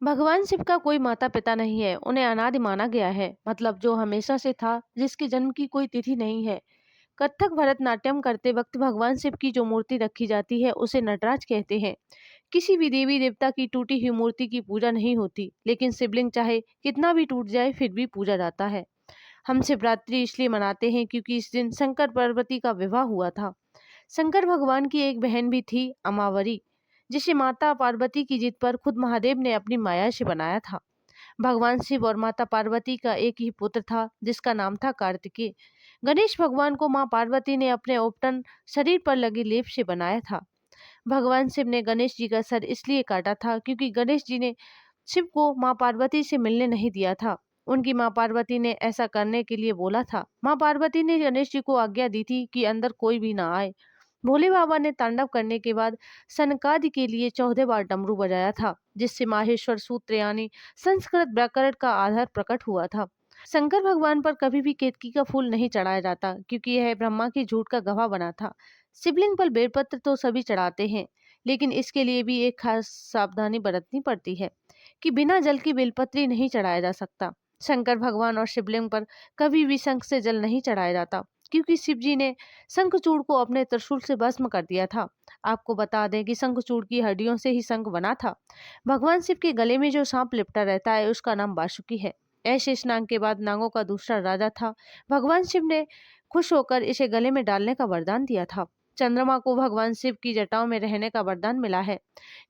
भगवान शिव का कोई माता पिता नहीं है, उन्हें अनादि माना गया है, मतलब जो हमेशा से था, जिसके जन्म की कोई तिथि नहीं है। कथक भरतनाट्यम करते वक्त भगवान शिव की जो मूर्ति रखी जाती है उसे नटराज कहते हैं। किसी भी देवी देवता की टूटी हुई मूर्ति की पूजा नहीं होती, लेकिन शिवलिंग चाहे कितना भी टूट जाए फिर भी पूजा जाता है। हम शिवरात्रि इसलिए मनाते हैं क्योंकि इस दिन शंकर पार्वती का विवाह हुआ था। शंकर भगवान की एक बहन भी थी, अमावरी, जिसे माता पार्वती की जिद पर खुद महादेव ने अपनी माया से बनाया था। भगवान शिव और माता पार्वती का एक ही पुत्र था जिसका नाम था कार्तिकेय। गणेश भगवान को मां पार्वती ने अपने उपटन शरीर पर लगे लेप से बनाया था। भगवान शिव ने गणेश जी का सर इसलिए काटा था क्योंकि गणेश जी ने शिव को मां पार्वती से मिलने नहीं दिया था। उनकी मां पार्वती ने ऐसा करने के लिए बोला था। मां पार्वती ने गणेश जी को आज्ञा दी थी कि अंदर कोई भी ना आए। भोले बाबा ने तांडव करने के बाद सनकादि के लिए 14 बार डमरू बजाया था, जिससे माहेश्वर सूत्र यानी संस्कृत व्याकरण का आधार प्रकट हुआ था। शंकर भगवान पर कभी भी केतकी का फूल नहीं चढ़ाया जाता क्योंकि यह ब्रह्मा की झूठ का गवाह बना था। शिवलिंग पर बेलपत्र तो सभी चढ़ाते हैं, लेकिन इसके लिए भी एक खास सावधानी बरतनी पड़ती है कि बिना जल की बेलपत्री नहीं चढ़ाया जा सकता। शंकर भगवान और शिवलिंग पर कभी भी शंख से जल नहीं चढ़ाया जाता क्योंकि शिव जी ने शंखचूड़ को अपने त्रिशूल से भस्म कर दिया था। आपको बता दें कि शंखचूड़ की हड्डियों से ही शंख बना था। भगवान शिव के गले में जो सांप लिपटा रहता है उसका नाम बासुकी है। ऐसे स्नान के बाद नागों का दूसरा राजा था। भगवान शिव ने खुश होकर इसे गले में डालने का वरदान दिया था। चंद्रमा को भगवान शिव की जटाओं में रहने का वरदान मिला है।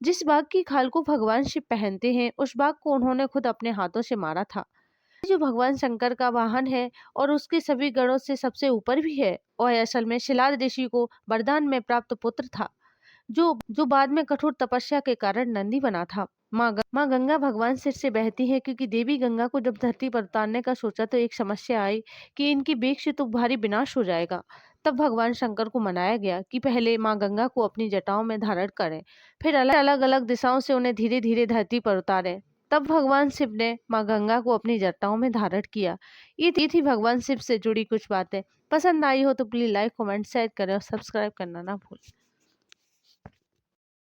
जिस बाघ की खाल को भगवान शिव पहनते हैं उस बाघ को उन्होंने खुद अपने हाथों से मारा था। जो भगवान शंकर का वाहन है और उसके सभी गणों से सबसे ऊपर भी है, और असल में शिलाद ऋषि को वरदान में प्राप्त पुत्र था, जो जो बाद में कठोर तपस्या के कारण नंदी बना था। माँ गंगा भगवान सिर से बहती है क्योंकि देवी गंगा को जब धरती पर उतारने का सोचा तो एक समस्या आई कि इनकी बेग से तो भारी विनाश हो जाएगा। तब भगवान शंकर को मनाया गया कि पहले माँ गंगा को अपनी जटाओं में धारण करें, फिर अलग अलग दिशाओं से उन्हें धीरे धीरे धरती पर उतारें। तब भगवान शिव ने माँ गंगा को अपनी जटाओं में धारण किया। ये थी भगवान शिव से जुड़ी कुछ बातें। पसंद आई हो तो प्लीज लाइक कमेंट शेयर करें और सब्सक्राइब करना ना भूलें।